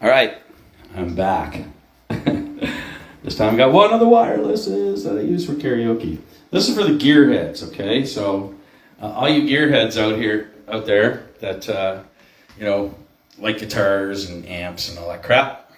All right, I'm back. This time I got one of the wirelesses that I use for karaoke. This is for the gearheads, okay? So all you gearheads out there that like guitars and amps and all that crap,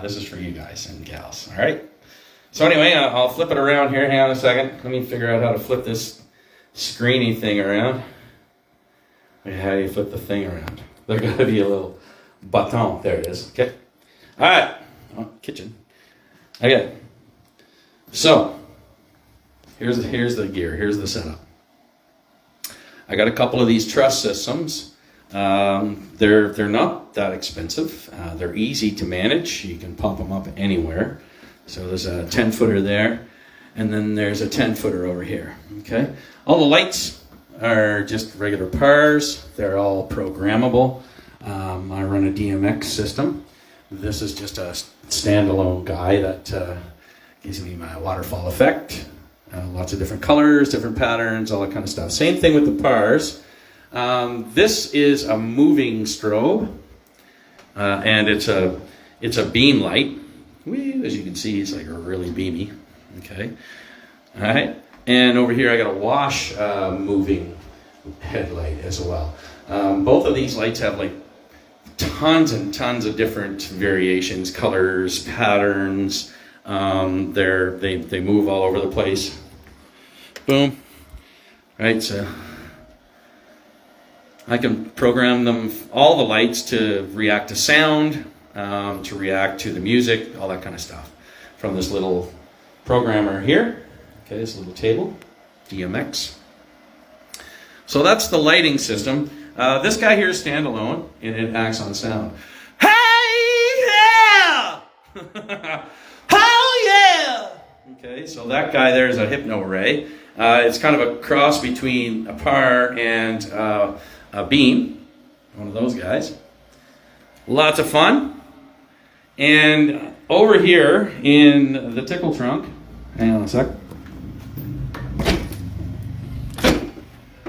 this is for you guys and gals. All right. So anyway, I'll flip it around here. Hang on a second. Let me figure out how to flip this screeny thing around. How do you flip the thing around? There's got to be a little button. There it is. Okay. All right. Oh, kitchen. Okay. So here's the gear. Here's the setup. I got a couple of these truss systems. They're not that expensive. They're easy to manage. You can pop them up anywhere. So there's a 10-footer there, and then there's a 10-footer over here. Okay. All the lights are just regular pars. They're all programmable. I run a DMX system. This is just a standalone guy that gives me my waterfall effect. Lots of different colors, different patterns, all that kind of stuff. Same thing with the pars. This is a moving strobe, and it's a beam light. As you can see, it's like really beamy. Okay. All right. And over here I got a wash moving headlight as well. Both of these lights have like tons and tons of different variations, colors, patterns. They move all over the place. Boom. Right, so I can program them, all the lights, to react to sound, to react to the music, all that kind of stuff from this little programmer here. Okay, this little table, DMX. So that's the lighting system. This guy here is standalone, and it acts on sound. Hey, yeah! Oh, yeah! Okay, so that guy there is a hypno array. It's kind of a cross between a par and a beam, one of those guys. Lots of fun. And over here in the tickle trunk, hang on a sec.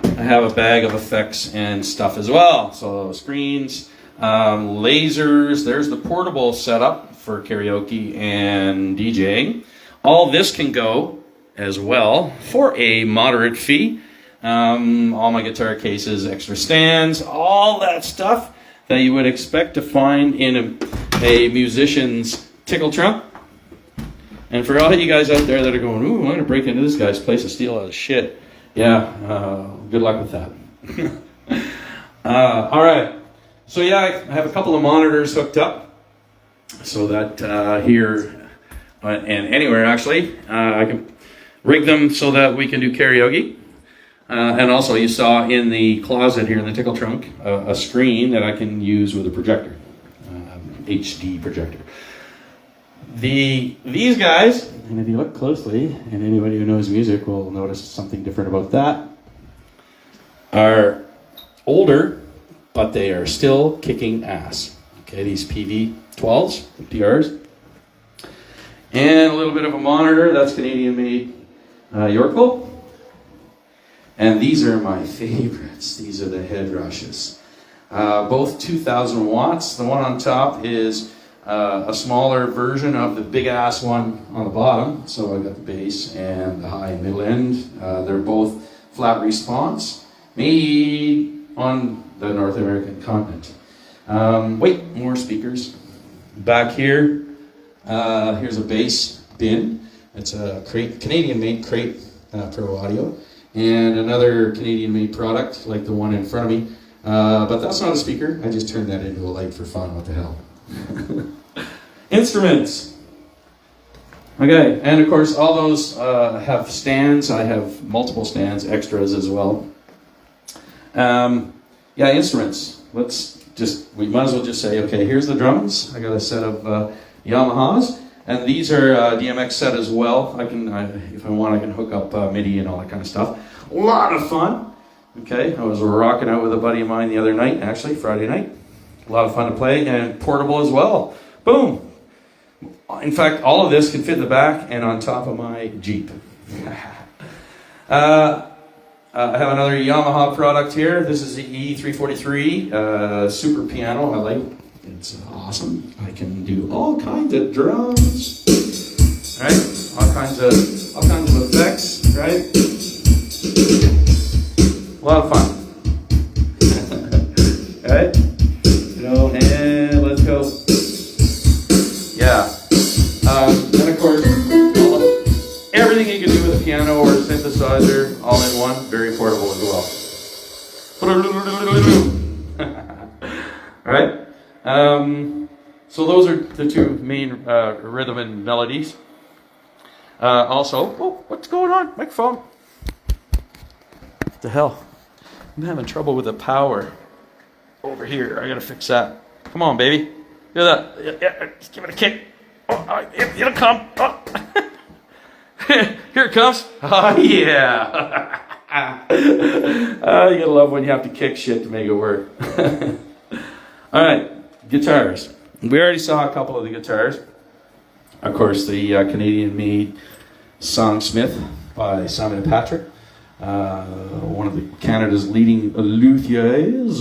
I have a bag of effects and stuff as well. So screens, lasers, there's the portable setup for karaoke and DJing. All this can go as well for a moderate fee. All my guitar cases, extra stands, all that stuff that you would expect to find in a musician's tickle trunk. And for all of you guys out there that are going, ooh, I'm going to break into this guy's place and steal all his shit. Yeah, good luck with that. All right. So yeah, I have a couple of monitors hooked up so that here and anywhere actually, I can rig them so that we can do karaoke. And also you saw in the closet here in the tickle trunk a screen that I can use with a projector, HD projector. These guys, and if you look closely, and anybody who knows music will notice something different about that, are older, but they are still kicking ass. Okay, these PV12s, PRs, and a little bit of a monitor. That's Canadian-made Yorkville. And these are my favorites. These are the head rushes. Both 2,000 watts. The one on top is a smaller version of the big ass one on the bottom. So I've got the bass and the high and middle end. They're both flat response, made on the North American continent. More speakers. Back here, here's a bass bin. It's a Canadian-made Crate Pro Audio. And another Canadian-made product, like the one in front of me. But that's not a speaker. I just turned that into a light for fun. What the hell? Instruments. Okay, and of course all those have stands. I have multiple stands, extras as well. Instruments. We might as well just say, okay, here's the drums. I got a set of Yamahas. And these are DMX set as well. If I want, I can hook up MIDI and all that kind of stuff. A lot of fun. Okay, I was rocking out with a buddy of mine the other night, actually, Friday night. A lot of fun to play, and portable as well. Boom. In fact, all of this can fit in the back and on top of my Jeep. I have another Yamaha product here. This is the E343 Super Piano. I It's awesome. I can do all kinds of drums, right? All kinds of effects, right? A lot of fun. Right? You know, and let's go. Yeah. And of course, everything you can do with a piano or a synthesizer all in one, very portable as well. All right? So those are the two main rhythm and melodies. Also, oh, what's going on? Microphone. What the hell? I'm having trouble with the power over here. I gotta fix that. Come on, baby. Do that. Yeah, just give it a kick. Oh, it'll come. Oh. Here it comes. Oh, yeah. You gotta love when you have to kick shit to make it work. All right, guitars. We already saw a couple of the guitars. Of course, the Canadian-made Songsmith by Simon and Patrick, one of Canada's leading luthiers,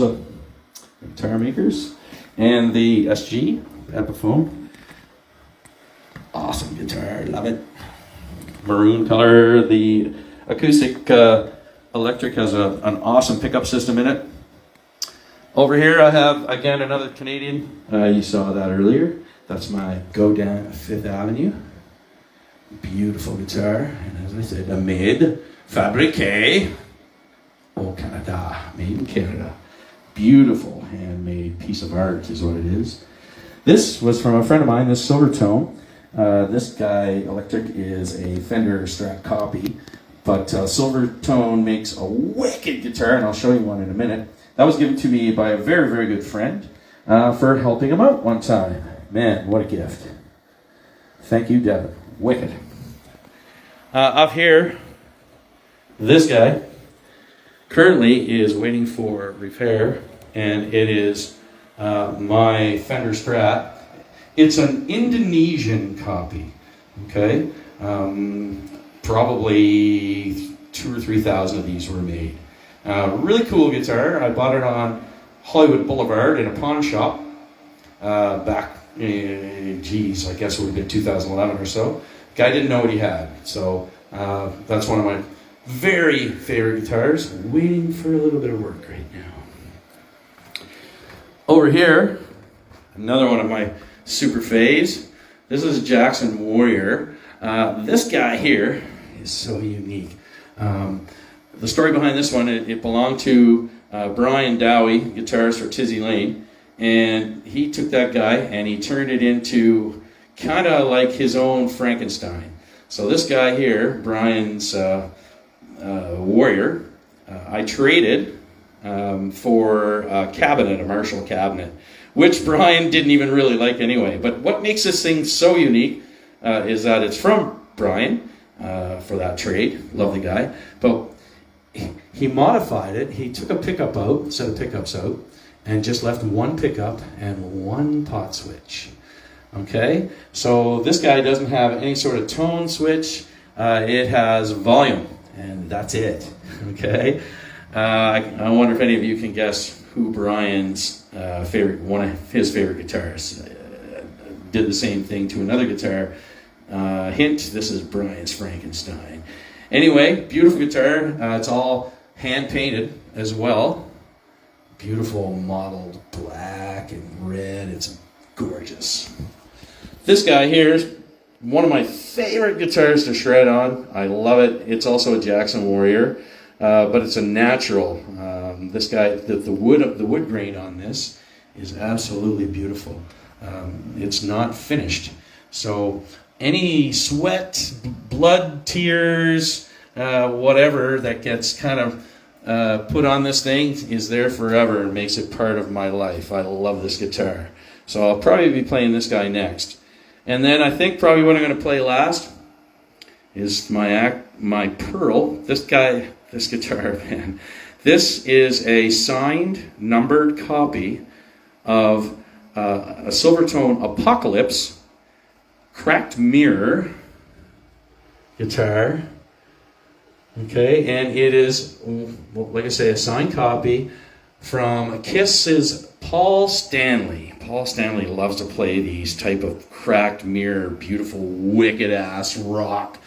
guitar makers, and the SG Epiphone. Awesome guitar, love it. Maroon color. The acoustic electric has an awesome pickup system in it. Over here I have, again, another Canadian. You saw that earlier. That's my Go Down Fifth Avenue. Beautiful guitar. And as I said, a made, fabriqué au Canada. Made in Canada. Beautiful handmade piece of art is what it is. This was from a friend of mine, this Silvertone. This guy, electric, is a Fender Strap copy. But Silvertone makes a wicked guitar, and I'll show you one in a minute. That was given to me by a very, very good friend for helping him out one time. Man, what a gift. Thank you, Devin. Wicked. Up here, this guy currently is waiting for repair, and it is my Fender Strap. It's an Indonesian copy, okay? Probably 2,000 or 3,000 of these were made. Really cool guitar. I bought it on Hollywood Boulevard in a pawn shop back, geez, I guess it would have been 2011 or so. Guy didn't know what he had, so that's one of my very favorite guitars. Waiting for a little bit of work right now. Over here, another one of my super faves. This is a Jackson Warrior. This guy here is so unique. The story behind this one, it belonged to Brian Dowie, guitarist for Tizzy Lane, and he took that guy and he turned it into kind of like his own Frankenstein. So this guy here, Brian's Warrior, I traded for a cabinet, a Marshall cabinet, which Brian didn't even really like anyway. But what makes this thing so unique is that it's from Brian for that trade. Lovely guy. But he modified it. He took a pickup out, set of pickups out, and just left one pickup and one pot switch. Okay? So this guy doesn't have any sort of tone switch. It has volume, and that's it. Okay? I wonder if any of you can guess who Brian's one of his favorite guitars did the same thing to another guitar. Hint, this is Brian's Frankenstein. Anyway, beautiful guitar. It's all hand painted as well. Beautiful mottled black and red. It's gorgeous. This guy here is one of my favorite guitars to shred on. I love it. It's also a Jackson Warrior, but it's a natural. This guy, the wood grain on this is absolutely beautiful. It's not finished, so any sweat, blood, tears, whatever that gets kind of put on this thing is there forever and makes it part of my life. I love this guitar. So I'll probably be playing this guy next. And then I think probably what I'm going to play last is my Pearl. This guitar, man. This is a signed, numbered copy of a Silvertone Apocalypse cracked mirror guitar. Okay, and it is, well, like I say, a signed copy from Kiss's Paul Stanley. Paul Stanley loves to play these type of cracked mirror, beautiful, wicked ass rock,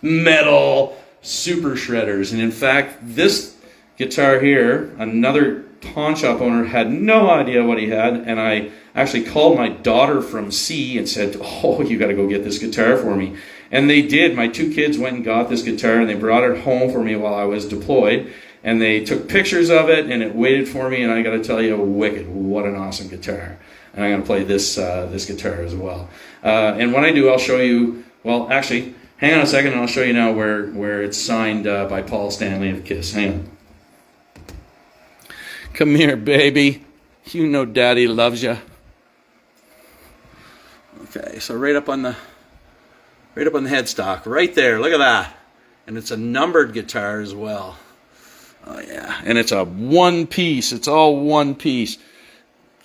metal, super shredders. And in fact, this guitar here, another pawn shop owner had no idea what he had, and I actually called my daughter from C and said, oh, you got to go get this guitar for me. And they did. My 2 kids went and got this guitar, and they brought it home for me while I was deployed. And they took pictures of it, and it waited for me, and I got to tell you, wicked, what an awesome guitar. And I'm going to play this this guitar as well. And when I do, I'll show you, well, actually, hang on a second, and I'll show you now where it's signed by Paul Stanley of Kiss. Hang on. Come here, baby. You know Daddy loves you. Okay, so right up on the headstock, right there. Look at that. And it's a numbered guitar as well. Oh yeah, and it's a one piece. It's all one piece.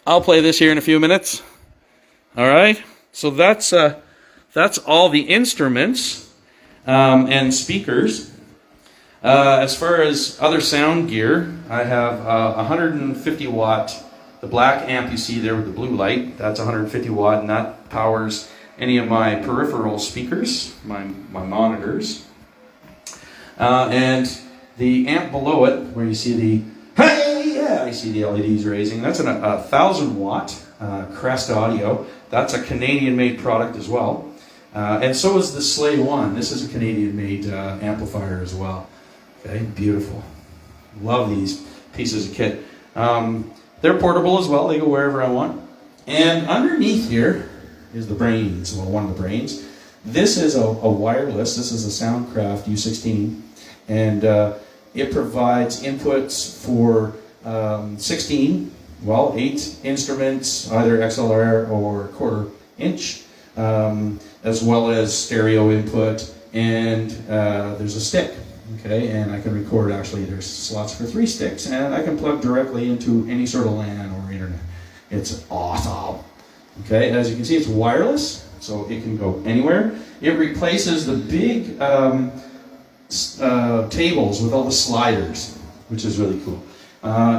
I'll play this here in a few minutes. All right. So that's all the instruments and speakers. As far as other sound gear, I have 150 watt. The black amp you see there with the blue light, that's 150 watt, and that powers any of my peripheral speakers, my monitors. And the amp below it, where you see the, hey, yeah, I see the LEDs raising, that's a 1,000 watt Crest Audio. That's a Canadian-made product as well. And so is the Slay One. This is a Canadian-made amplifier as well. Okay, beautiful. Love these pieces of kit. They're portable as well. They go wherever I want. And underneath here is the brains. Well, one of the brains. This is a wireless. This is a Soundcraft U16. And it provides inputs for 8 instruments, either XLR or quarter inch, as well as stereo input. And there's a stick. Okay, and I can record, actually there's slots for 3 sticks, and I can plug directly into any sort of LAN or internet. It's awesome. Okay, as you can see, it's wireless, so it can go anywhere. It replaces the big tables with all the sliders, which is really cool.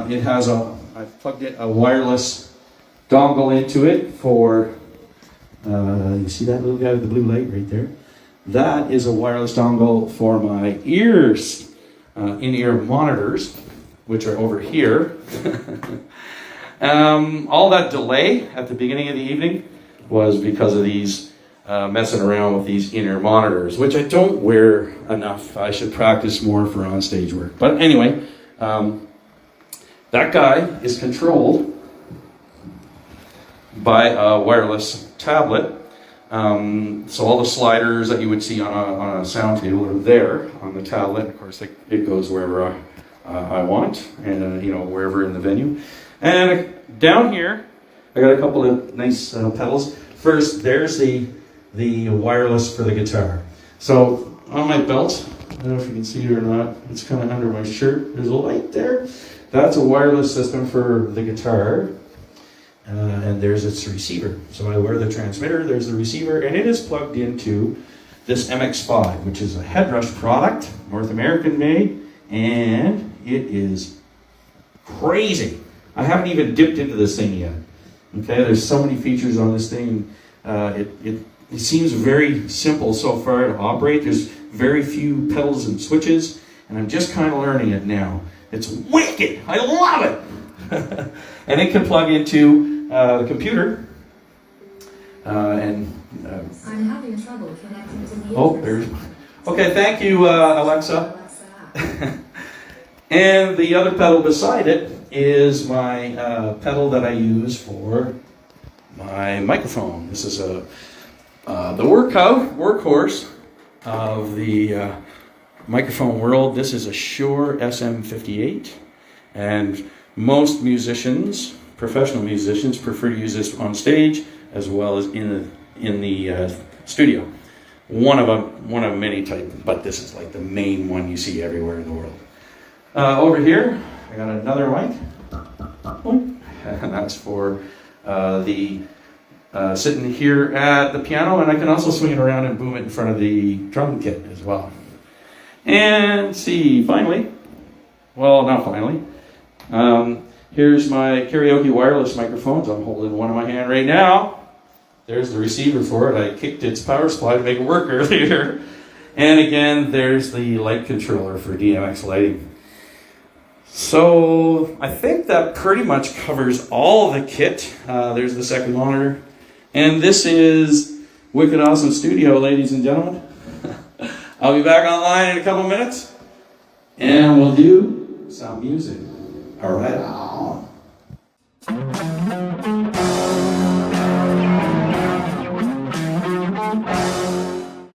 It has I've plugged a wireless dongle into it for, you see that little guy with the blue light right there? That is a wireless dongle for my ears, in-ear monitors, which are over here. All that delay at the beginning of the evening was because of these messing around with these in-ear monitors, which I don't wear enough. I should practice more for on-stage work. But anyway, that guy is controlled by a wireless tablet. So all the sliders that you would see on a sound table are there on the tablet. Of course, it goes wherever I want, and wherever in the venue. And down here, I got a couple of nice pedals. First, there's the wireless for the guitar. So on my belt, I don't know if you can see it or not. It's kind of under my shirt. There's a light there. That's a wireless system for the guitar. And there's its receiver. So I wear the transmitter, there's the receiver, and it is plugged into this MX5, which is a Headrush product, North American made, and it is crazy. I haven't even dipped into this thing yet. Okay, there's so many features on this thing. It seems very simple so far to operate. There's very few pedals and switches, and I'm just kind of learning it now. It's wicked. I love it. And it can plug into the computer, I'm having trouble connecting to the there's. Okay, thank you, Alexa. And the other pedal beside it is my pedal that I use for my microphone. This is the workhorse of the microphone world. This is a Shure SM58, and most musicians, professional musicians, prefer to use this on stage as well as in the studio. One of many types, but this is like the main one you see everywhere in the world. Over here, I got another mic, and that's for sitting here at the piano, and I can also swing it around and boom it in front of the drum kit as well. And see, finally, well, not finally. Here's my karaoke wireless microphones. I'm holding one in my hand right now. There's the receiver for it. I kicked its power supply to make it work earlier. And again, there's the light controller for DMX lighting. So I think that pretty much covers all the kit. There's the second monitor. And this is Wicked Awesome Studio, ladies and gentlemen. I'll be back online in a couple minutes. And we'll do some music. All right.